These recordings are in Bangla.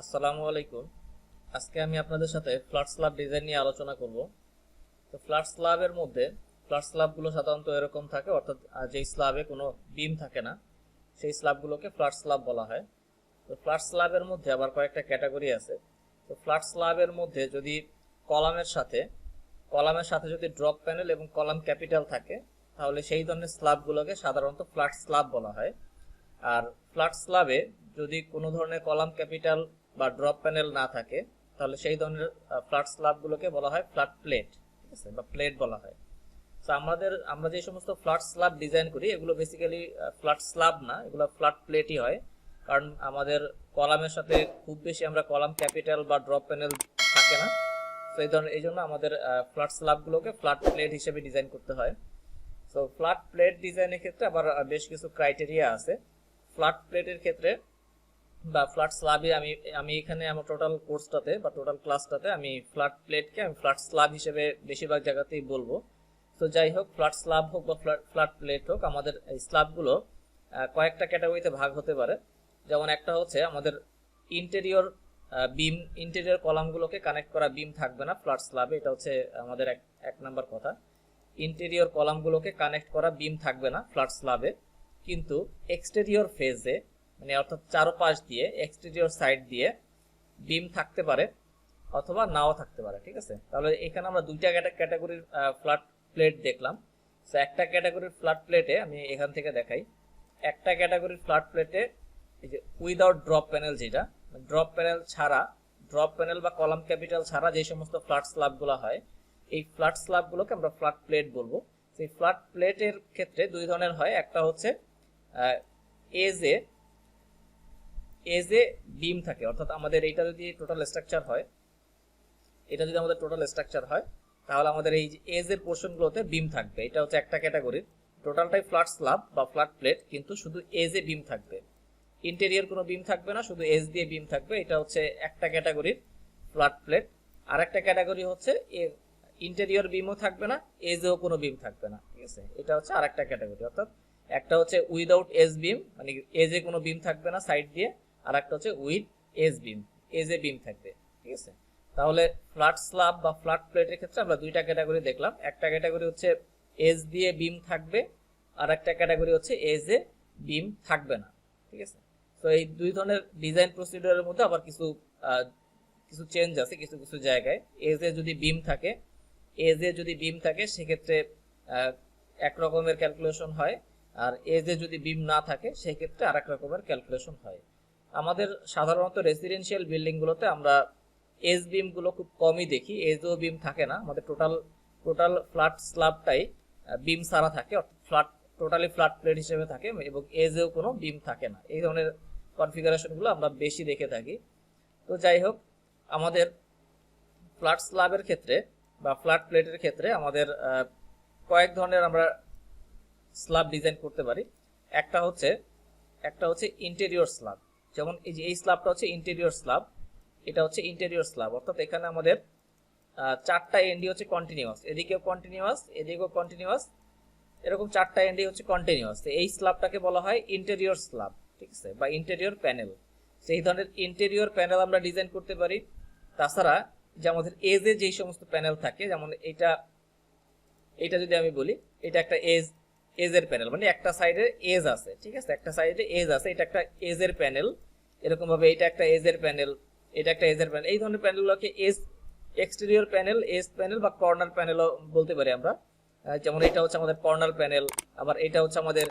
আসসালামু আলাইকুম। আজকে আমি আপনাদের সাথে ফ্ল্যাট স্ল্যাব ডিজাইন নিয়ে আলোচনা করব। তো ফ্ল্যাট স্ল্যাবের মধ্যে ফ্ল্যাট স্ল্যাবগুলো সাধারণত এরকম থাকে, অর্থাৎ যেই স্ল্যাবে কোনো বিম থাকে না সেই স্ল্যাবগুলোকে ফ্ল্যাট স্ল্যাব বলা হয়। তো ফ্ল্যাট স্ল্যাবের মধ্যে আবার কয়েকটা ক্যাটাগরি আছে। তো ফ্ল্যাট স্ল্যাবের মধ্যে যদি কলামের সাথে যদি ড্রপ প্যানেল এবং কলাম ক্যাপিটাল থাকে তাহলে সেই ধরনের স্ল্যাবগুলোকে সাধারণত ফ্ল্যাট স্ল্যাব বলা হয়। আর ফ্ল্যাট স্ল্যাবে যদি কোনো ধরনের কলাম ক্যাপিটাল বা ড্রপ প্যানেল না থাকে তাহলে সেই ধরনের ফ্ল্যাট স্ল্যাবগুলোকে বলা হয় ফ্ল্যাট প্লেট, ঠিক আছে, বা প্লেট বলা হয়। তো আমরা যে সমস্ত ফ্ল্যাট স্ল্যাব ডিজাইন করি এগুলো বেসিক্যালি ফ্ল্যাট স্ল্যাব না, এগুলো ফ্ল্যাট প্লেটই হয়। কারণ আমাদের কলামের সাথে খুব বেশি আমরা কলাম ক্যাপিটাল বা ড্রপ প্যানেল থাকে না। তো এই জন্য আমাদের ফ্ল্যাট স্ল্যাবগুলোকে ফ্ল্যাট প্লেট হিসেবে ডিজাইন করতে হয়। তো ফ্ল্যাট প্লেট ডিজাইনের ক্ষেত্রে আবার বেশ কিছু ক্রাইটেরিয়া আছে। ফ্ল্যাট প্লেটের ক্ষেত্রে বা ফ্ল্যাট স্ল্যাবে আমি এখানে আমার টোটাল কোর্সটাতে বা টোটাল ক্লাসটাতে আমি ফ্ল্যাট প্লেটকে আমি ফ্ল্যাট স্ল্যাব হিসেবে বেশিরভাগ জায়গাতেই বলবো। তো যাই হোক, ফ্ল্যাট স্ল্যাব হোক বা ফ্ল্যাট প্লেট হোক, আমাদের এই স্ল্যাবগুলো কয়েকটা ক্যাটাগরিতে ভাগ হতে পারে। যেমন একটা হচ্ছে আমাদের ইন্টেরিয়র কলামগুলোকে কানেক্ট করা বিম থাকবে না ফ্ল্যাট স্ল্যাবে, এটা হচ্ছে আমাদের এক নাম্বার কথা। ইন্টেরিয়র কলামগুলোকে কানেক্ট করা বিম থাকবে না ফ্ল্যাট স্ল্যাবে, কিন্তু এক্সটেরিয়র ফেজে মানে অর্থাৎ চারপাশ দিয়ে এক্সটেরিয়র সাইড দিয়ে বিম থাকতে পারে অথবা নাও থাকতে পারে, ঠিক আছে। তাহলে এখানে আমরা দুইটা ক্যাটাগরির ফ্ল্যাট প্লেট দেখলাম। তো একটা ক্যাটাগরির ফ্ল্যাট প্লেটে আমি এখান থেকে দেখাই। একটা ক্যাটাগরির ফ্ল্যাট প্লেটে এই যে উইদাউট ড্রপ প্যানেল, যেটা ড্রপ প্যানেল বা কলাম ক্যাপিটাল ছাড়া যে সমস্ত ফ্ল্যাট স্ল্যাবগুলো হয় এই ফ্ল্যাট স্ল্যাবগুলোকে আমরা ফ্ল্যাট প্লেট বলবো। সেই ফ্ল্যাট প্লেটের ক্ষেত্রে দুই ধরনের হয়। একটা হচ্ছে এজ এ বিম থাকে, অর্থাৎ আমাদের এটা যদি টোটাল স্ট্রাকচার হয় তাহলে আমাদের এই যে এজ এর পোর্শনগুলোতে বিম থাকবে। এটা হচ্ছে একটা ক্যাটাগরির, টোটালটাই ফ্ল্যাট স্ল্যাব বা ফ্ল্যাট প্লেট, কিন্তু শুধু এজ এ বিম থাকবে, ইন্টেরিয়র কোনো বিম থাকবে না, শুধু এজ দিয়ে বিম থাকবে। এটা হচ্ছে একটা ক্যাটাগরির ফ্ল্যাট প্লেট। আর একটা ক্যাটাগরি হচ্ছে ইন্টেরিয়র বিমও থাকবে না, এজেও কোনো বিম থাকবে না, ঠিক আছে। এটা হচ্ছে আরেকটা ক্যাটাগরি, অর্থাৎ একটা হচ্ছে উইদাউট এজ বিম, মানে এজে কোনো বিম থাকবে না সাইড দিয়ে, আর একটা হচ্ছে উইথ এজে বিম থাকবে, ঠিক আছে। তাহলে ফ্ল্যাট স্ল্যাব বা ফ্ল্যাট প্লেটের ক্ষেত্রে আমরা দুইটা ক্যাটাগরি দেখলাম। একটা ক্যাটাগরি হচ্ছে এজ দিয়ে বিম থাকবে, আর একটা ক্যাটাগরি হচ্ছে এজে বিম থাকবে না, ঠিক আছে। তো এই দুই ধরনের ডিজাইন প্রসিডিউরের মধ্যে আবার কিছু চেঞ্জ আছে কিছু জায়গায়। এজে যদি বিম থাকে সেক্ষেত্রে এক রকমের ক্যালকুলেশন হয়, আর এজে যদি বিম না থাকে সেক্ষেত্রে আর এক রকমের ক্যালকুলেশন হয়। আমাদের সাধারণত রেসিডেন্সিয়াল বিল্ডিংগুলোতে আমরা এজ বিমগুলো খুব কমই দেখি, এজও বিম থাকে না। আমাদের টোটাল ফ্ল্যাট স্ল্যাবটাই বিম ছাড়া থাকে, অর্থাৎ টোটালি ফ্ল্যাট প্লেট হিসেবে থাকে এবং এজেও কোনো বিম থাকে না। এই ধরনের কনফিগারেশনগুলো আমরা বেশি দেখে থাকি। তো যাই হোক, আমাদের ফ্ল্যাট স্ল্যাবের ক্ষেত্রে বা ফ্ল্যাট প্লেটের ক্ষেত্রে আমাদের কয়েক ধরনের আমরা স্ল্যাব ডিজাইন করতে পারি। একটা হচ্ছে ইন্টেরিয়র স্ল্যাব। যেমন এই স্ল্যাবটা হচ্ছে ইন্টেরিয়র স্ল্যাব, এটা হচ্ছে ইন্টেরিয়র স্ল্যাব, অর্থাৎ এখানে আমাদের চারটা এন্ডি হচ্ছে কন্টিনিউয়াস, এদিকেও কন্টিনিউয়াস, এদিকেও কন্টিনিউয়াস, এরকম চারটা এন্ডি হচ্ছে কন্টিনিউয়াস। এই স্ল্যাবটাকে বলা হয় ইন্টেরিয়র স্ল্যাব, ঠিক আছে, বা ইন্টেরিয়র প্যানেল। সেই ধরনের ইন্টেরিয়র প্যানেল আমরা ডিজাইন করতে পারি। তাছাড়া যে আমাদের এজে যেই সমস্ত প্যানেল থাকে, যেমন এটা যদি আমি বলি, এটা একটা এজের প্যানেল, মানে একটা সাইডে এজ আছে, ঠিক আছে, একটা সাইডে এজ আছে, এটা একটা এজের প্যানেল। এরকম ভাবে এটা একটা এজের প্যানেল, এটা একটা এজের প্যানেল। এই ধরনের প্যানেলগুলোকে এক্সটেরিয়র প্যানেল, এজ প্যানেল বা কর্নার প্যানেলও বলতে পারি আমরা। যেমন এটা হচ্ছে আমাদের কর্নার প্যানেল, আবার এটা হচ্ছে আমাদের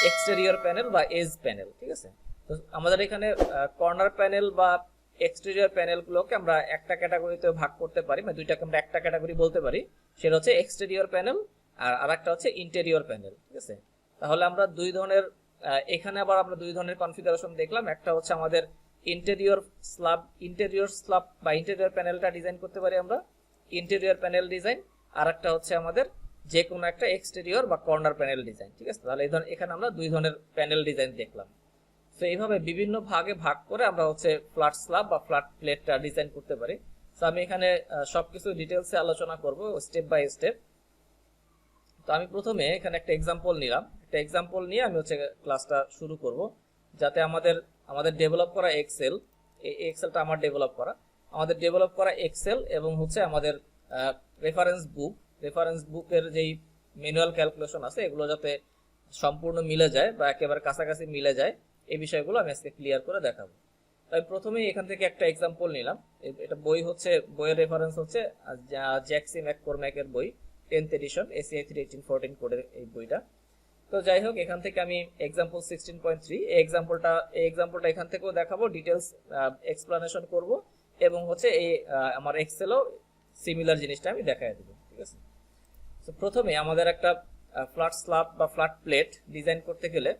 এক্সটেরিয়র প্যানেল বা এজ প্যানেল, ঠিক আছে। তো আমাদের এখানে কর্নার প্যানেল বা এক্সটেরিয়র প্যানেলগুলোকে আমরা একটা ক্যাটাগরিতে ভাগ করতে পারি, মানে দুইটাকে আমরা একটা ক্যাটাগরি বলতে পারি। সেটা হচ্ছে এক্সটেরিয়র প্যানেল আর একটা হচ্ছে ইন্টেরিয়র প্যানেল, ঠিক আছে। তাহলে আমরা এখানে আবার আমরা দুই ধরনের কনফিগারেশন দেখলাম। একটা হচ্ছে আমাদের ইন্টেরিয়র স্ল্যাব বা ইন্টেরিয়র প্যানেলটা ডিজাইন করতে পারি আমরা, ইন্টেরিয়র প্যানেল ডিজাইন। আর একটা হচ্ছে আমাদের যে কোনো একটা এক্সটেরিয়র বা কর্নার প্যানেল ডিজাইন, ঠিক আছে। তাহলে এখানে আমরা দুই ধরনের প্যানেল ডিজাইন দেখলাম। তো এইভাবে বিভিন্ন ভাগে ভাগ করে আমরা হচ্ছে ফ্ল্যাট স্ল্যাব বা ফ্ল্যাট প্লেটটা ডিজাইন করতে পারি। তো আমি এখানে সবকিছু ডিটেলসে আলোচনা করব স্টেপ বাই স্টেপ। তো আমি প্রথমে এখানে একটা এক্সাম্পল নিলাম, একটা এক্সাম্পল নিয়ে আমি হচ্ছে ক্লাসটা শুরু করব, যাতে আমাদের ডেভেলপ করা এই এক্সেলটা আমার ডেভেলপ করা, আমাদের ডেভেলপ করা এক্সেল এবং হচ্ছে আমাদের রেফারেন্স বুকের যেই ম্যানুয়াল ক্যালকুলেশন আছে এগুলো যাতে সম্পূর্ণ মিলে যায় বা একেবারে কাছাকাছি মিলে যায়, এই বিষয়গুলো আমি আজকে ক্লিয়ার করে দেখাবো। তাই প্রথমেই এখান থেকে একটা এক্সাম্পল নিলাম। এটা বই হচ্ছে, বইয়ের রেফারেন্স হচ্ছে জ্যাকসি ম্যাককরম্যাকের বই 10th এডিশন ACI 31814 কোডের এই বইটা। তো যাই হোক, এখান থেকে আমি এক্সাম্পল 16.3 এই এক্সাম্পলটা এখান থেকেও দেখাবো, ডিটেলস এক্সপ্লানেশন করব এবং হচ্ছে এই আমার এক্সেলও সিমিলার জিনিসটা আমি দেখাই দেবো, ঠিক আছে। তো প্রথমে আমাদের একটা ফ্ল্যাট স্ল্যাব বা ফ্ল্যাট প্লেট ডিজাইন করতে গেলে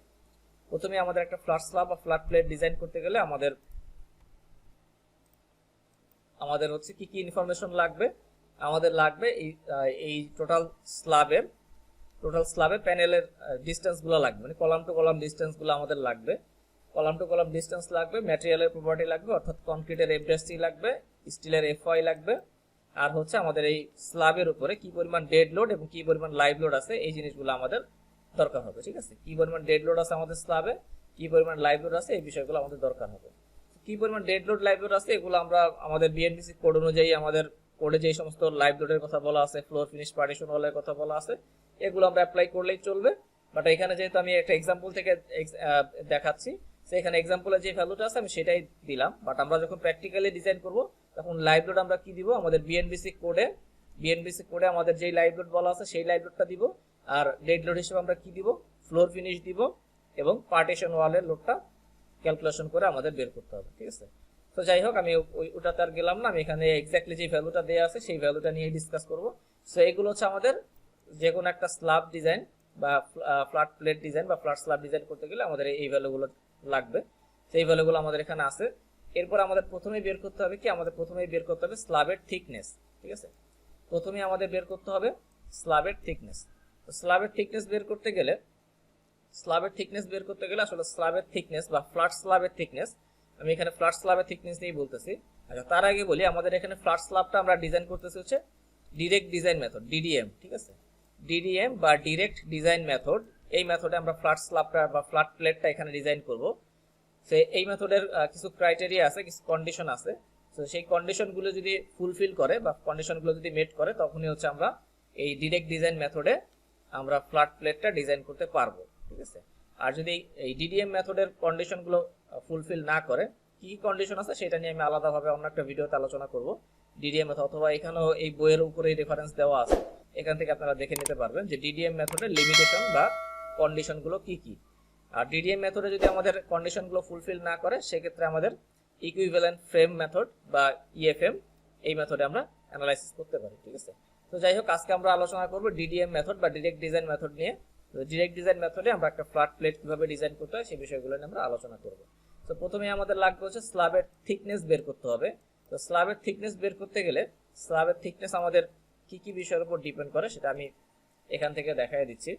আমাদের হচ্ছে কি কি ইনফরমেশন লাগবে। আমাদের লাগবে এই টোটাল স্ল্যাবের প্যানেলের ডিসটেন্সগুলো লাগবে, মানে কলাম টু কলাম ডিসটেন্সগুলো আমাদের লাগবে। কলাম টু কলাম ডিসটেন্স লাগবে, ম্যাটেরিয়ালের প্রপার্টি লাগবে, অর্থাৎ কনক্রিটের F'(C) লাগবে, স্টিলের FY লাগবে, আর হচ্ছে আমাদের এই স্ল্যাবের উপরে কি পরিমাণ ডেড লোড এবং কি পরিমাণ লাইভ লোড আছে এই জিনিসগুলো আমাদের দরকার হবে, ঠিক আছে। কি পরিমাণ ডেড লোড আছে আমাদের স্ল্যাবে, কি পরিমাণ লাইভ লোড আছে এই বিষয়গুলো আমাদের দরকার হবে। কি পরিমাণ ডেড লোড লাইভ লোড আছে এগুলো আমরা আমাদের BNBC কোড অনুযায়ী, আমাদের কোডে যে সমস্ত লাইভ লোডের কথা বলা আছে, ফ্লোর ফিনিশ পার্টিশন ওয়ালের কথা বলা আছে, এগুলো আমরা অ্যাপ্লাই করলেই চলবে। বাট এখানে যেহেতু আমি একটা এক্সাম্পল থেকে দেখাচ্ছি, সেখানে এক্সাম্পলে যে ভ্যালুটা আছে আমি সেটাই দিলাম। বাট আমরা যখন প্র্যাকটিক্যালি ডিজাইন করব তখন লাইভ লোড আমরা কি দিব, আমাদের BNBC কোডে আমাদের যেই লাইভ লোড বলা আছে সেই লাইভ লোডটা দিব, আর ডেড লোড হিসেবে আমরা কি দিব, ফ্লোর ফিনিশ দিব, এবং পার্টিশন ওয়ালের লোডটা ক্যালকুলেশন করে আমাদের বের করতে হবে, ঠিক আছে। তো যাই হোক, আমি ওটাতে আর গেলাম না, আমি এখানে এক্স্যাক্টলি যে ভ্যালুটা দেওয়া আছে সেই ভ্যালুটা নিয়ে ডিসকাস করব। সো এগুলো হচ্ছে আমাদের যে কোনো একটা স্ল্যাব ডিজাইন বা ফ্ল্যাট প্লেট ডিজাইন বা ফ্ল্যাট স্ল্যাব ডিজাইন করতে গেলে আমাদের এই ভ্যালুগুলো লাগবে, সেই ভ্যালুগুলো আমাদের এখানে আছে। এরপর আমাদের প্রথমেই বের করতে হবে স্ল্যাবের থিকনেস, ঠিক আছে। প্রথমেই আমাদের বের করতে হবে স্ল্যাবের থিকনেস। তো স্ল্যাবের থিকনেস বের করতে গেলে আসলে স্ল্যাবের থিকনেস বা ফ্ল্যাট স্ল্যাবের থিকনেস, আমি এখানে ফ্ল্যাট স্ল্যাবের থিকনেস নিয়েই বলতেছি। আচ্ছা, তার আগে বলি আমাদের এখানে ফ্ল্যাট স্ল্যাবটা আমরা ডিজাইন করতেছি হচ্ছে ডিরেক্ট ডিজাইন মেথড, DDM, ঠিক আছে। DDM বা ডিরেক্ট ডিজাইন মেথড, এই মেথডে আমরা ফ্ল্যাট স্ল্যাবটা বা ফ্ল্যাট প্লেটটা এখানে ডিজাইন করব। সো এই মেথডের কিছু ক্রাইটেরিয়া আছে, কিছু কন্ডিশন আছে। তো সেই কন্ডিশনগুলো যদি ফুলফিল করে বা কন্ডিশনগুলো যদি মেট করে, তখনই হচ্ছে আমরা এই ডিরেক্ট ডিজাইন মেথডে আমরা ফ্ল্যাট প্লেটটা ডিজাইন করতে পারবো, ঠিক আছে। আর যদি এই DDM মেথডের কন্ডিশনগুলো ফুলফিল না করে, কি কি কন্ডিশন আছে সেটা নিয়ে আমি আলাদাভাবে অন্য একটা ভিডিওতে আলোচনা করব। DDM মেথড, অথবা এখানেও এই বইয়ের উপরেই রেফারেন্স দেওয়া আছে, এখান থেকে আপনারা দেখে নিতে পারবেন যে DDM মেথডের লিমিটেশন বা কন্ডিশনগুলো কি কি। আর DDM মেথডে যদি আমাদের কন্ডিশনগুলো ফুলফিল না করে, সেক্ষেত্রে আমাদের ইকুইভ্যালেন্ট ফ্রেম মেথড বা EFM এই মেথডে আমরা অ্যানালাইসিস করতে পারি, ঠিক আছে। তো যাই হোক, আজকে আমরা আলোচনা করব DDM মেথড বা ডিরেক্ট ডিজাইন মেথড নিয়ে। তো ডিরেক্ট ডিজাইন মেথডে আমরা একটা ফ্ল্যাট প্লেট কিভাবে ডিজাইন করতে হয় সেই বিষয়গুলো নিয়ে আমরা আলোচনা করব। তো প্রথমে আমাদের লাগবে হচ্ছে স্ল্যাবের থিকনেস বের করতে হবে। তো স্ল্যাবের থিকনেস বের করতে গেলে স্ল্যাবের থিকনেস আমাদের কি কি বিষয়ের উপর ডিপেন্ড করে সেটা আমি এখান থেকে দেখাই দিচ্ছি।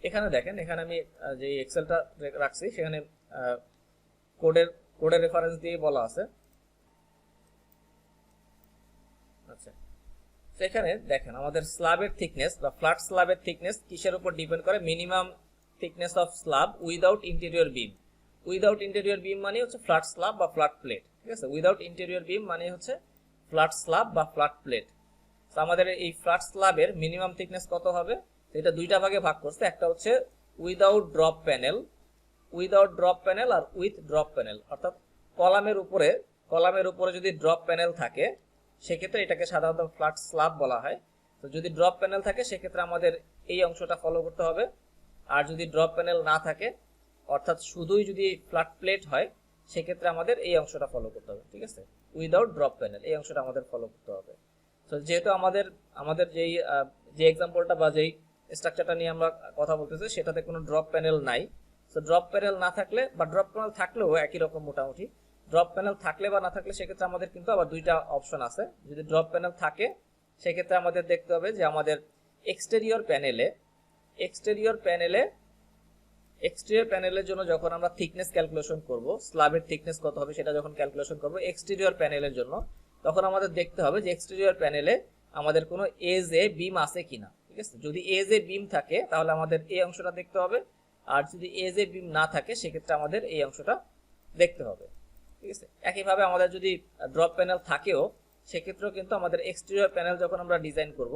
এখানে দেখেন, এখানে আমি যে এক্সেলটা রাখছি সেখানে কোডের রেফারেন্স দিয়ে বলা আছে। আচ্ছা, সেখানে দেখেন আমাদের স্ল্যাবের থিকনেস বা ফ্ল্যাট স্ল্যাবের থিকনেস কিসের উপর ডিপেন্ড করে, minimum thickness of slab without interior beam. Without interior beam মানে হচ্ছে ফ্ল্যাট স্ল্যাব বা ফ্ল্যাট প্লেট, ঠিক আছে। উইদাউট ইন্টেরিয়র বিম মানে হচ্ছে ফ্ল্যাট স্ল্যাব বা ফ্ল্যাট প্লেট। তো আমাদের এই ফ্ল্যাট স্ল্যাবের মিনিমাম থিকনেস কত হবে, এটা দুইটা ভাগে ভাগ করছে। একটা হচ্ছে উইদাউট ড্রপ প্যানেল আর উইথ ড্রপ প্যানেল, অর্থাৎ কলামের উপরে যদি ড্রপ প্যানেল থাকে সেক্ষেত্রে এটাকে সাধারণত ফ্ল্যাট স্ল্যাব বলা হয়। তো যদি ড্রপ প্যানেল থাকে সেক্ষেত্রে আমাদের এই অংশটা ফলো করতে হবে। আর যদি ড্রপ প্যানেল না থাকে, অর্থাৎ শুধুই যদি ফ্ল্যাট প্লেট হয়, সেক্ষেত্রে আমাদের এই অংশটা ফলো করতে হবে, ঠিক আছে। উইদাউট ড্রপ প্যানেল এই অংশটা আমাদের ফলো করতে হবে। তো যেহেতু আমাদের যে এক্সাম্পলটা বা যেই স্ট্রাকচারটা নিয়ে আমরা কথা বলতেছি সেটাতে কোনো ড্রপ প্যানেল নাই। তো ড্রপ প্যানেল না থাকলে বা ড্রপ প্যানেল থাকলেও একই রকম মোটামুটি, ড্রপ প্যানেল থাকলে বা না থাকলে সেক্ষেত্রে আমাদের কিন্তু আবার দুইটা অপশন আছে। যদি ড্রপ প্যানেল থাকে সেক্ষেত্রে আমাদের দেখতে হবে যে আমাদের এক্সটেরিয়র প্যানেলের জন্য যখন আমরা থিকনেস ক্যালকুলেশন করব, স্ল্যাবের থিকনেস কত হবে সেটা যখন ক্যালকুলেশন করব এক্সটেরিয়র প্যানেলের জন্য, তখন আমাদের দেখতে হবে যে এক্সটেরিয়র প্যানেলে আমাদের কোনো এজ এ বিম আছে কিনা, ঠিক আছে। যদি এজ এ বিম থাকে তাহলে আমাদের এই অংশটা দেখতে হবে, আর যদি এজ এ বিম না থাকে সেক্ষেত্রে আমাদের এই অংশটা দেখতে হবে, ঠিক আছে। একইভাবে আমাদের যদি ড্রপ প্যানেল থাকেও সেক্ষেত্রেও কিন্তু আমাদের এক্সটেরিয়র প্যানেল যখন আমরা ডিজাইন করব,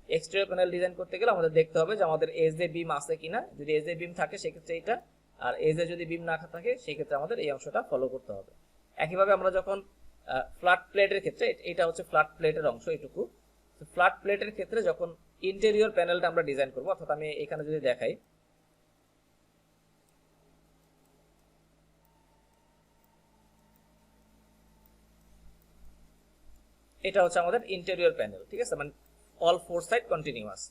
এক্সটেরিয়র প্যানেল ডিজাইন করতে গেলে আমাদের দেখতে হবে যে আমাদের এজ এ বিম আছে কিনা। যদি এজ এ বিম থাকে সেক্ষেত্রে এটা, আর এজ এ যদি বিম না থাকে সেক্ষেত্রে আমাদের এই অংশটা ফলো করতে হবে। একইভাবে আমরা যখন ফ্ল্যাট প্লেটের ক্ষেত্রে, এটা হচ্ছে ফ্ল্যাট প্লেটের অংশ এটুকু, ফ্ল্যাট প্লেটের ক্ষেত্রে যখন ইন্টেরিয়র প্যানেলটা আমরা ডিজাইন করব, অর্থাৎ আমি এখানে যদি দেখাই, এটা হচ্ছে আমাদের ইন্টেরিয়র প্যানেল, ঠিক আছে, মানে অল ফোর সাইড কন্টিনিউয়াস।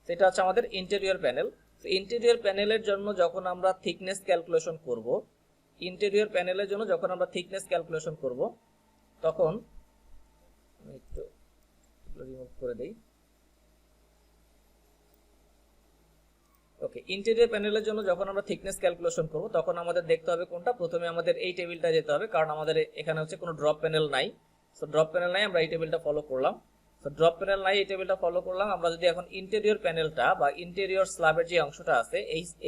সেটা হচ্ছে আমাদের ইন্টেরিয়র প্যানেল। ইন্টেরিয়র প্যানেলের জন্য যখন আমরা থিকনেস ক্যালকুলেশন করব, ইন্টেরিয়র প্যানেলের জন্য যখন আমরা থিকনেস ক্যালকুলেশন করব তখন একটু রিমুভ করে দেই। ওকে, ইন্টেরিয়র প্যানেলের জন্য যখন আমরা থিকনেস ক্যালকুলেশন করব তখন আমাদের দেখতে হবে কোনটা, প্রথমে আমাদের এই টেবিলটা যেতে হবে, কারণ আমাদের এখানে হচ্ছে কোনো ড্রপ প্যানেল নাই। সো ড্রপ প্যানেল নাই, আমরা এই টেবিলটা ফলো করলাম। সো ড্রপ প্যানেল নাই, এই টেবিলটা ফলো করলাম। আমরা যদি এখন ইন্টেরিয়র প্যানেলটা বা ইন্টেরিয়র স্ল্যাবের যে অংশটা আছে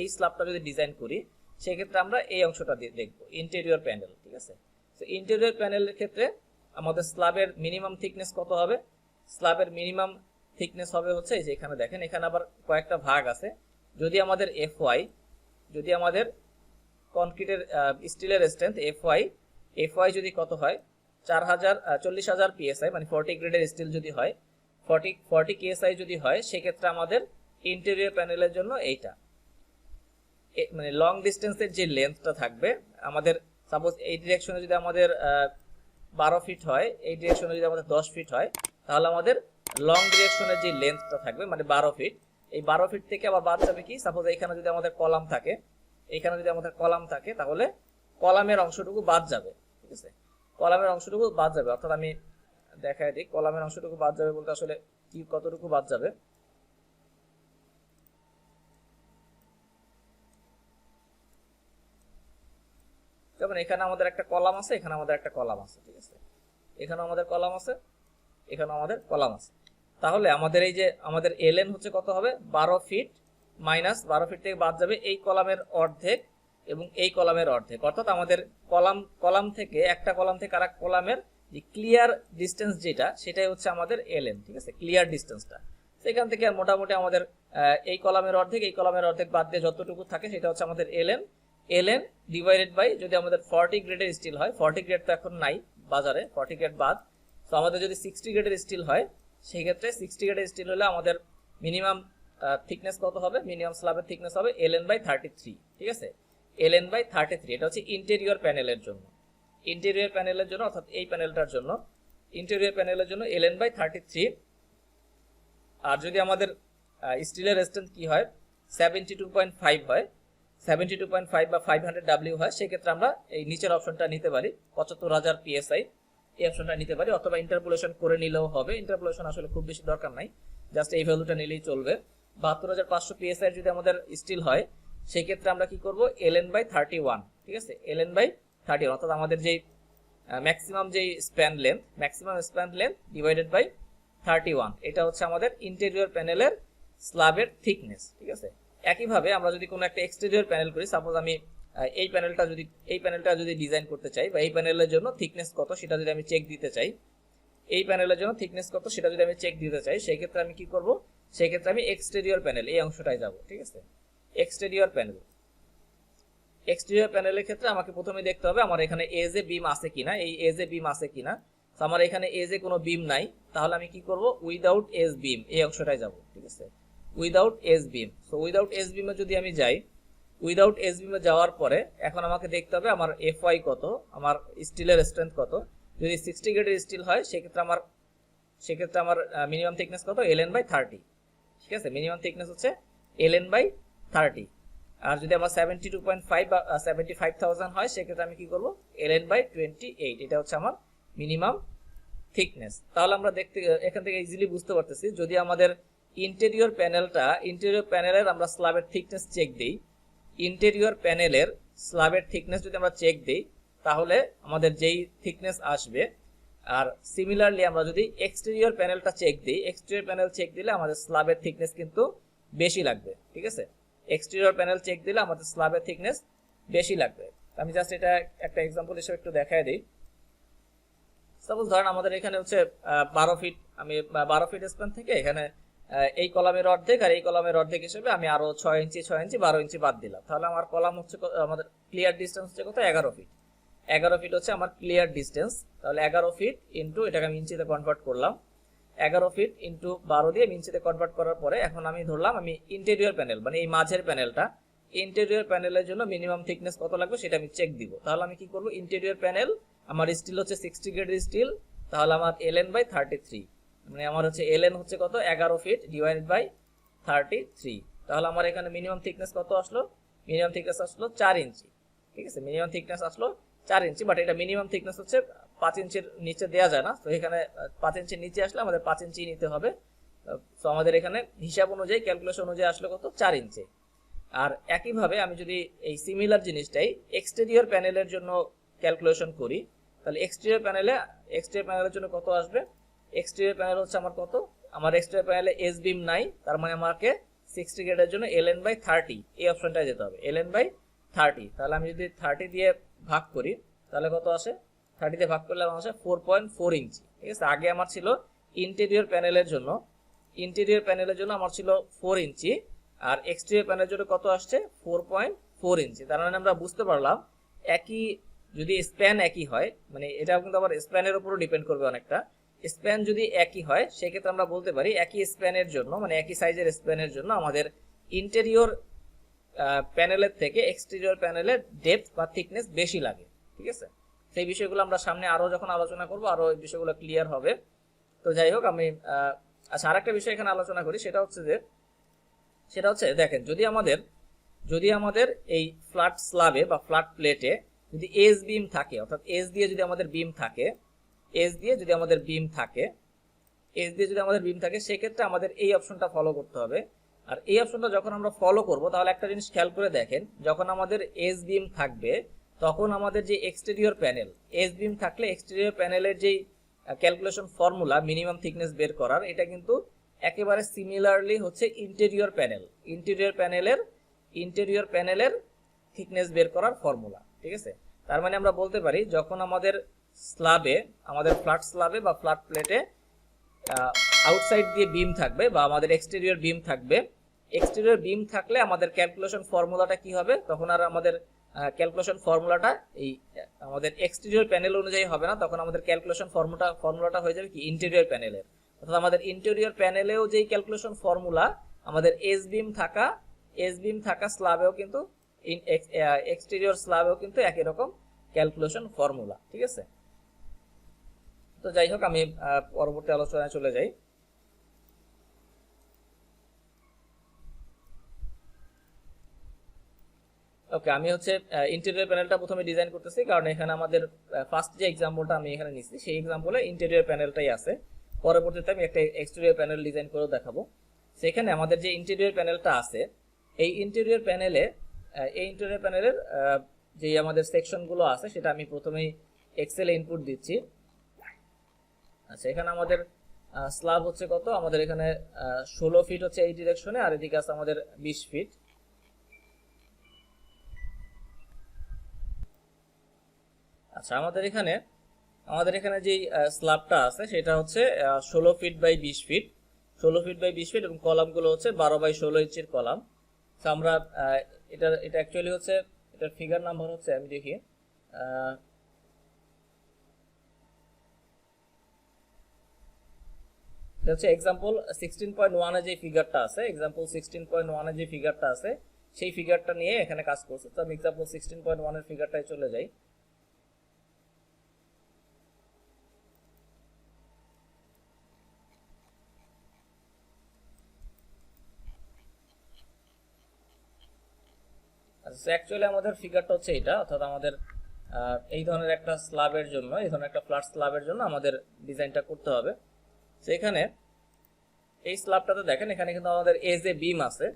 এই স্ল্যাবটা যদি ডিজাইন করি সেক্ষেত্রে আমরা এই অংশটা দেখব, ইন্টেরিয়র প্যানেল, ঠিক আছে। সো ইন্টেরিয়র প্যানেলের ক্ষেত্রে আমাদের স্ল্যাবের মিনিমাম থিকনেস কত হবে? স্ল্যাবের মিনিমাম থিকনেস হবে হচ্ছে এই যে এখানে দেখেন, এখানে আবার কয়েকটা ভাগ আছে। যদি আমাদের যদি আমাদের কনক্রিটের স্টিলের স্ট্রেংথ এফওয়াই যদি কত হয় 40,000 PSI, মানে 40 গ্রেডের স্টিল যদি হয়, 40 KSI যদি হয়, সেক্ষেত্রে আমাদের ইন্টেরিয়র প্যানেলের জন্য এইটা মানে লং ডিস্টেন্সের যে লেন্থটা থাকবে আমাদের, সাপোজ এই ডিরেকশনে যদি আমাদের 12 ফিট হয়, এই ডিরেকশনে যদি আমাদের 10 ফিট হয়, তাহলে আমাদের লং ডিরেকশনের যে লেন্থটা থাকবে মানে 12 ফিট, এই 12 ফিট থেকে আবার বাদ যাবে কি, সাপোজ এখানে যদি আমাদের কলাম থাকে, এখানে যদি আমাদের কলাম থাকে তাহলে কলামের অংশটুকু বাদ যাবে, ঠিক আছে, কলামের অংশটুকু বাদ যাবে। অর্থাৎ আমি দেখাই দিই কলামের অংশটুকু বাদ যাবে বলতে আসলে কি, কতটুকু বাদ যাবে। যেমন এখানে আমাদের একটা কলাম আছে, এখানে আমাদের একটা কলাম আছে, ঠিক আছে, এখানে আমাদের কলাম আছে, এখানে আমাদের কলাম আছে। তাহলে আমাদের এই যে আমাদের এলএন হচ্ছে কত হবে, 12 ফিট মাইনাস 12 ফিট থেকে বাদ যাবে এই কলামের অর্ধেক এবং এই কলামের অর্ধেক, অর্থাৎ আমাদের কলাম থেকে একটা কলাম থেকে আরেক কলামের যে ক্লিয়ার ডিস্টেন্স যেটা, সেটাই হচ্ছে আমাদের এলএন, ঠিক আছে, ক্লিয়ার ডিস্টেন্সটা। সেখান থেকে মোটামুটি আমাদের এই কলামের অর্ধেক এই কলামের অর্ধেক বাদ দিয়ে যতটুকু থাকে সেটা হচ্ছে আমাদের এলএন ডিভাইডেড বাই, যদি আমাদের 40 গ্রেডের স্টিল হয়, 40 গ্রেড তো এখন নাই বাজারে, 40 গ্রেড বাদ, তো আমাদের যদি 60 গ্রেডের স্টিল হয় সেই ক্ষেত্রে 60 গ্রেডের স্টিল হলে আমাদের মিনিমাম থিকনেস কত হবে, মিনিমাম স্ল্যাবের থিকনেস হবে ln/33, ঠিক আছে, ln/33। এটা হচ্ছে ইন্টেরিয়র প্যানেলের জন্য, ইন্টেরিয়র প্যানেলের জন্য, অর্থাৎ এই প্যানেলটার জন্য, ইন্টেরিয়র প্যানেলের জন্য ln/33। আর যদি আমাদের স্টিলের স্ট্রেংথ কি হয় 72.5 হয়, 72.5 বা 500 W হয়, সেক্ষেত্রে আমরা এই নিচের অপশনটা নিতে পারি, 75,000 PSI, এই অপশনটা নিতে পারি, অথবা ইন্টারপোলেশন করে নিলেও হবে। ইন্টারপোলেশন আসলে খুব বেশি দরকার নাই, জাস্ট এই ভ্যালুটা নিলেই চলবে। 72,500 PSI যদি আমাদের স্টিল হয় সেই ক্ষেত্রে আমরা কি করব, ln/31, ঠিক আছে, ln/31, অর্থাৎ আমাদের যেই ম্যাক্সিমাম যেই স্প্যান লেন্থ ডিভাইডেড বাই 31, এটা হচ্ছে আমাদের ইন্টেরিয়র প্যানেলের স্ল্যাবের থিকনেস, ঠিক আছে। একইভাবে আমরা যদি কোনো একটা এক্সটেরিয়র প্যানেল করি, সাপোজ আমি এই প্যানেলটা যদি ডিজাইন করতে চাই, বা এই প্যানেলের জন্য থিকনেস কত সেটা যদি আমি চেক দিতে চাই, এই প্যানেলের জন্য থিকনেস কত সেটা যদি আমি চেক দিতে চাই, সেই ক্ষেত্রে আমি কি করব, সেই ক্ষেত্রে আমি এক্সটেরিয়র প্যানেল এই অংশটায় যাব, ঠিক আছে, এক্সটেরিয়র প্যানেলের ক্ষেত্রে আমাকে প্রথমে দেখতে হবে আমার এখানে এজ এ বিম আছে কিনা, এই এজ এ বিম আছে কিনা। তো আমার এখানে এজ এ কোনো বিম নাই, তাহলে আমি কি করব, উইদাউট এজ বিম এই অংশটায় যাব, ঠিক আছে, উইদাউট এজ বিম। সো উইদাউট এজ বিমে যদি আমি যাই, উইদাউট এজ বিমে যাওয়ার পরে এখন আমাকে দেখতে হবে আমার এফওয়াই কত, আমার স্টিলের স্ট্রেংথ কত। যদি 60 গ্রেডের স্টিল হয় সেক্ষেত্রে আমার মিনিমাম থিকনেস কত, ln/30, ঠিক আছে, মিনিমাম থিকনেস হচ্ছে ln/30। আর যদি আমার 72.5 বা 75,000 হয় সেক্ষেত্রে আমি কি করব, ln/28, এটা হচ্ছে আমার মিনিমাম থিকনেস। তাহলে আমরা এখান থেকে ইজিলি বুঝতে পারতেছি, যদি আমাদের ইন্টেরিয়র প্যানেলের আমরা স্ল্যাবের থিকনেস চেক দিই, ইন্টেরিয়র প্যানেলের স্ল্যাবের থিকনেস যদি আমরা চেক দিই, তাহলে আমাদের যেই থিকনেস আসবে আর সিমিলারলি আমরা যদি এক্সটেরিয়র প্যানেলটা চেক দিই, এক্সটেরিয়র প্যানেল চেক দিলে আমাদের স্ল্যাবের থিকনেস কিন্তু বেশি লাগবে, ঠিক আছে। এক্সটেরিয়র প্যানেল চেক দিলে আমাদের স্ল্যাবের থিকনেস বেশি লাগবে। আমি জাস্ট এটা একটা এক্সাম্পল হিসেবে একটু দেখায় দিই। সাপোজ ধরেন আমাদের এখানে হচ্ছে 12 ফিট, আমি 12 ফিট স্প্যান থেকে এখানে এই কলামের অর্ধেক আর এই কলামের অর্ধেক হিসেবে আমি আরো 6 ইঞ্চি 12 ইঞ্চি বাদ দিলাম, তাহলে আমার কলাম হচ্ছে আমাদের ক্লিয়ার ডিস্টেন্স হচ্ছে কত, 11 ফিট। 11 ফিট হচ্ছে আমার ক্লিয়ার ডিস্টেন্স। তাহলে 11 ফিট ইন্টু এটাকে আমি ইঞ্চিতে কনভার্ট করলাম, 11 ফিট ইন্টু 12 দিয়ে ইঞ্চিতে কনভার্ট করার পরে এখন আমি ধরলাম আমি ইন্টেরিয়র প্যানেল মানে এই মাঝের প্যানেলটা, ইন্টেরিয়র প্যানেলের জন্য মিনিমাম থিকনেস কত লাগবে সেটা আমি চেক দিব। তাহলে আমি কি করব, ইন্টেরিয়র প্যানেল আমার স্টিল হচ্ছে 60 গ্রেডের স্টিল, তাহলে আমার ln/33 মানে আমার হচ্ছে ln হচ্ছে কত, 11 ফিট ডিভাইডেড বাই 33। তাহলে আমার এখানে মিনিমাম থিকনেস কত আসলো, মিনিমাম থিকনেস আসলো 4 ইঞ্চি, ঠিক আছে। মিনিমাম থিকনেস আসলো 4 ইঞ্চি, বাট এটা মিনিমাম থিকনেস হচ্ছে 5 ইঞ্চির নিচে দেওয়া যায় না, তো এখানে 5 ইঞ্চির নিচে আসলে আমাদের 5 ইঞ্চি নিতে হবে। তো আমাদের এখানে হিসাব অনুযায়ী ক্যালকুলেশন অনুযায়ী আসলে কত, 4 ইঞ্চি। আর একইভাবে আমি যদি এই সিমিলার জিনিসটাই এক্সটেরিয়র প্যানেলের জন্য ক্যালকুলেশন করি, তাহলে এক্সটেরিয়র প্যানেলের জন্য কত আসবে, এক্সটেরিয়র প্যানেল হচ্ছে আমার কত, আমার এক্সটেরিয়র প্যানেলে এস বিম নাই, তার মানে আমাকে 60 গ্রেডের জন্য ln/30 এই অপশনটায় যেতে হবে, ln/30। তাহলে আমি যদি 30 দিয়ে ভাগ করি তাহলে কত আসে, 30 দিয়ে ভাগ করলে আমার আসে 4.4 ইঞ্চি, ঠিক আছে। আগে আমার ছিল ইন্টেরিয়র প্যানেলের জন্য আমার ছিল 4 ইঞ্চি, আর এক্সটেরিয়র প্যানেলের জন্য কত আসছে, 4.4 ইঞ্চি। তার মানে আমরা বুঝতে পারলাম একই যদি স্প্যান একই হয়, মানে এটাও কিন্তু আবার স্প্যানের উপরও ডিপেন্ড করবে অনেকটা, স্প্যান যদি একই হয় সেক্ষেত্রে আমরা বলতে পারি একই স্প্যানের জন্য মানে একই সাইজের স্প্যানের জন্য আমাদের ইন্টেরিয়র প্যানেলের থেকে এক্সটেরিয়র প্যানেলের ডেপথ বা থিকনেস বেশি লাগে, ঠিক আছে। সেই বিষয়গুলো আমরা সামনে আরো যখন আলোচনা করব আরো এই বিষয়গুলো ক্লিয়ার হবে। তো যাই হোক, আমি আচ্ছা আরেকটা বিষয় এখানে আলোচনা করি, সেটা হচ্ছে দেখেন, যদি আমাদের এই ফ্ল্যাট স্ল্যাবে বা ফ্ল্যাট প্লেটে যদি এস বিম থাকে, অর্থাৎ এস দিয়ে যদি আমাদের বিম থাকে সেক্ষেত্রে আমাদের এই অপশনটা ফলো করতে হবে। আর এই অপশনটা যখন আমরা ফলো করব তাহলে একটা জিনিস খেয়াল করে দেখেন, যখন আমাদের এস বিম থাকবে তখন আমাদের যে এক্সটেরিয়র প্যানেল, এস বিম থাকলে এক্সটেরিয়র প্যানেলের যেই ক্যালকুলেশন ফর্মুলা মিনিমাম থিকনেস বের করার, এটা কিন্তু একেবারে সিমিলারলি হচ্ছে ইন্টেরিয়র প্যানেলের থিকনেস বের করার ফর্মুলা, ঠিক আছে। তার মানে আমরা বলতে পারি যখন আমাদের ফ্ল্যাট স্ল্যাবে বা ফ্ল্যাট প্লেটে আউটসাইড দিয়ে বিম থাকবে বা আমাদের এক্সটেরিয়র বিম থাকলে আমাদের ক্যালকুলেশন ফর্মুলাটা কি হবে, তখন আর আমাদের ক্যালকুলেশন ফর্মুলাটা এই আমাদের এক্সটেরিয়র প্যানেল অনুযায়ী হবে না, তখন আমাদের ক্যালকুলেশন ফর্মুলাটা হয়ে যাবে কি ইন্টেরিয়র প্যানেলের। অর্থাৎ আমাদের ইন্টেরিয়র প্যানেলেও যেই ক্যালকুলেশন ফর্মুলা আমাদের এস বিম থাকা স্ল্যাবেও কিন্তু এক্সটেরিয়র স্ল্যাবেও কিন্তু একই রকম ক্যালকুলেশন ফর্মুলা, ঠিক আছে। তো যাই হোক, আমি পরবর্তী আলোচনায় চলে যাই। ওকে, আমি হচ্ছে ইন্টেরিয়র প্যানেলটা প্রথমে ডিজাইন করতেছি, কারণ এখানে আমাদের ফার্স্ট যে এক্সাম্পলটা আমি এখানে নিচ্ছি সেই এক্সাম্পলে ইন্টেরিয়র প্যানেলটাই আছে। পরবর্তীতে আমি একটা এক্সটেরিয়র প্যানেল ডিজাইন করেও দেখাবো। সেখানে আমাদের যে ইন্টেরিয়র প্যানেলটা আছে, এই ইন্টেরিয়র প্যানেলের যে আমাদের সেকশনগুলো আছে সেটা আমি প্রথমেই এক্সেলে ইনপুট দিচ্ছি। আচ্ছা, এখানে আমাদের স্ল্যাব হচ্ছে কত, আমাদের এখানে 16 ফিট হচ্ছে এই ডিরেকশনে, আর এদিকে আছে আমাদের 20 ফিট। আচ্ছা, আমাদের এখানে যে স্ল্যাবটা আছে সেটা হচ্ছে 16 feet by 20 feet, 16 feet by 20 feet, এবং কলামগুলো হচ্ছে 12 বাই 16 ইঞ্চির কলাম। তো আমরা এটা অ্যাকচুয়ালি হচ্ছে এটার ফিগার নাম্বার হচ্ছে, আমি দেখি, এটা হচ্ছে এক্সাম্পল 16.1 এ যে ফিগারটা আছে, সেই ফিগারটা নিয়ে এখানে কাজ করছে। তো আমি এক্সাম্পল 16.1 এর ফিগারটায় চলে যাই। আচ্ছা, অ্যাকচুয়ালি আমাদের ফিগারটা হচ্ছে এটা, অর্থাৎ আমাদের এই ধরনের একটা স্ল্যাবের জন্য, এই ধরনের একটা ফ্ল্যাট স্ল্যাবের জন্য আমাদের ডিজাইনটা করতে হবে। সেখানে এই স্ল্যাবটাতে দেখেন, এখানে কিন্তু আমাদের এজ এ বিম আছে,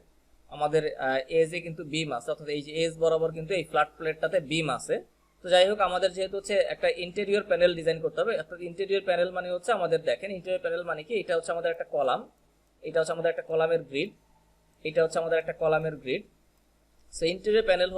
অর্থাৎ এই যে এজ বরাবর কিন্তু এই ফ্ল্যাট প্লেটটাতে বিম আছে। তো তো যাই হোক, আমাদের যেহেতু হচ্ছে একটা ইন্টেরিয়র প্যানেল ডিজাইন করতে হবে, অর্থাৎ ইন্টেরিয়র প্যানেল মানে হচ্ছে আমাদের দেখেন ইন্টেরিয়র প্যানেল মানে কি, এটা হচ্ছে আমাদের একটা কলাম, এটা হচ্ছে আমাদের একটা কলামের গ্রিড, এটা হচ্ছে আমাদের একটা কলামের গ্রিড। So interior panel